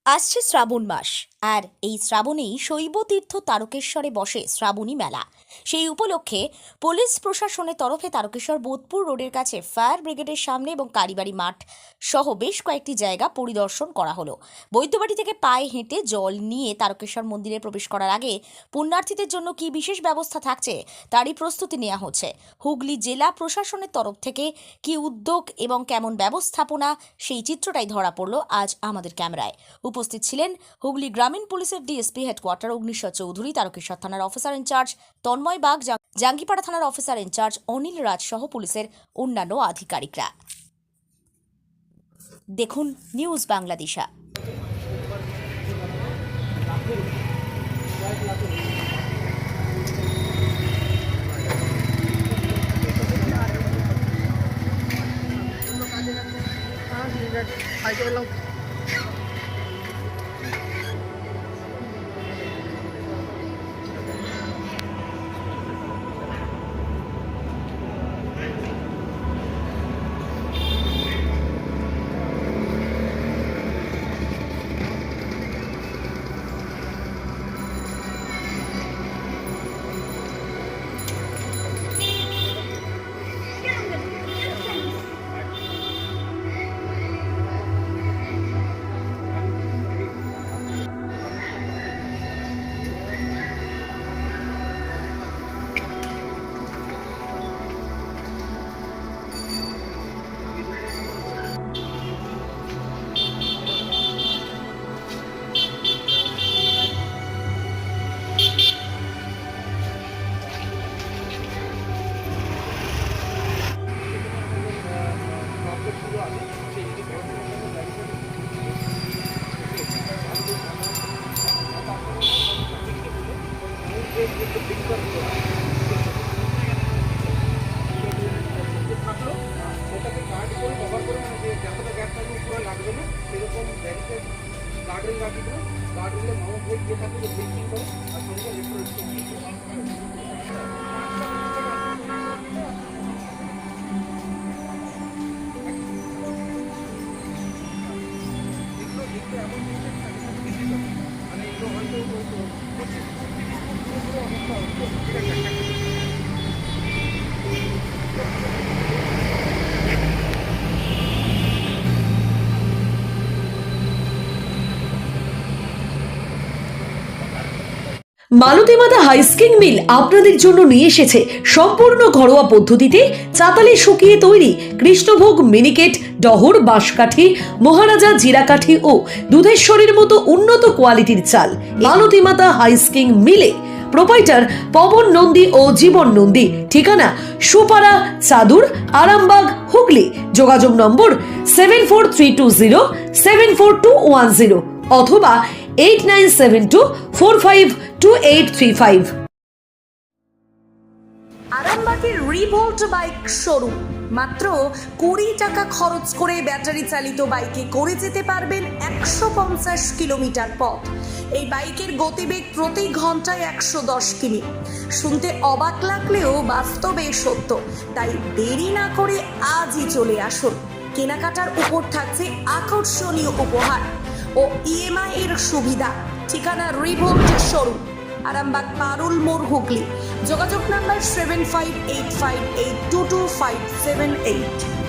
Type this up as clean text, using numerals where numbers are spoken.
আসছে শ্রাবণ মাস, আর এই শ্রাবণেই শৈবতীর্থ তারকেশ্বরে বসে শ্রাবণী মেলা। সেই উপলক্ষে পুলিশ প্রশাসনের তরফে তারকেশ্বর বোধপুর রোডের কাছে ফায়ার ব্রিগেডের সামনে এবং কালীবাড়ি মাঠ সহ বেশ কয়েকটি জায়গা পরিদর্শন করা হলো। বৈদ্যবাড়ি থেকে পায়ে হেঁটে জল নিয়ে তারকেশ্বর মন্দিরে প্রবেশ করার আগে পুণ্যার্থীদের জন্য কী বিশেষ ব্যবস্থা থাকছে তারই প্রস্তুতি নেওয়া হচ্ছে। হুগলি জেলা প্রশাসনের তরফ থেকে কী উদ্যোগ এবং কেমন ব্যবস্থাপনা, সেই চিত্রটাই ধরা পড়ল আজ আমাদের ক্যামেরায়। উপস্থিত ছিলেন হুগলি গ্রামীণ পুলিশের ডিএসপি হেডকোয়ার্টার অগ্নিশ্বর চৌধুরী, তারকেশ্বর থানার অফিসার ইনচার্জ তন্ময় বাগ, জাঙ্গিপাড়া থানার অফিসার ইনচার্জ অনিল রাজ সহ পুলিশের অন্যান্য আধিকারিকরা। দেখুন নিউজ বাংলাদেশা। ওটাকে গার্ড করে কভার করে যতটা গ্যাস থাকবে পুরো লাগবে না সেরকম ব্যারিকেড গার্ডরেল রাখি দেবে। গার্ডরেলে মাউন্ট হয়ে গিয়ে থাকবে ব্রেকিং করে আর সঙ্গে মানে এগুলো হয়তো অবস্থা হচ্ছে ঠিক আছে। মালতী মাতা হাইস্কিং মিল আপনাদের জন্য নিয়ে এসেছে সম্পূর্ণ ঘরোয়া পদ্ধতিতে চাতালে শুকিয়ে তৈরি কৃষ্ণভোগ মিনিকেট, ডহর, বাঁশকাঠি, মহারাজা জিরাকাঠি ও দুধেশ্বরীর মতো উন্নত কোয়ালিটির চাল। মালতী মাতা হাইস্কিং মিলে প্রোপাইটার পবন নন্দী ও জীবন নন্দী। ঠিকানা সুপারা, চাদুর, আরামবাগ, হুগলি। যোগাযোগ নম্বর 7432074210 অথবা 8972452835। আরামবাগের রিভোল্ট বাইক শোরুম। মাত্র 20 টাকা খরচ করে ব্যাটারি চালিত বাইকে করে যেতে পারবেন 150 কিলোমিটার পথ। এই বাইকের গতিবেগ প্রতি ঘন্টায় 110 কিমি। শুনতে অবাক লাগলেও বাস্তবে সত্য, তাই দেরি না করে আজই চলে আসুন। কেনাকাটার উপর থাকছে আকর্ষণীয় উপহার ও ইএমআই এর সুবিধা। ঠিকানা রিভোল্ট শোরুম, আরামবাগ, পারুল মোড়, হুগলি। যোগাযোগ নাম্বার 7585822578।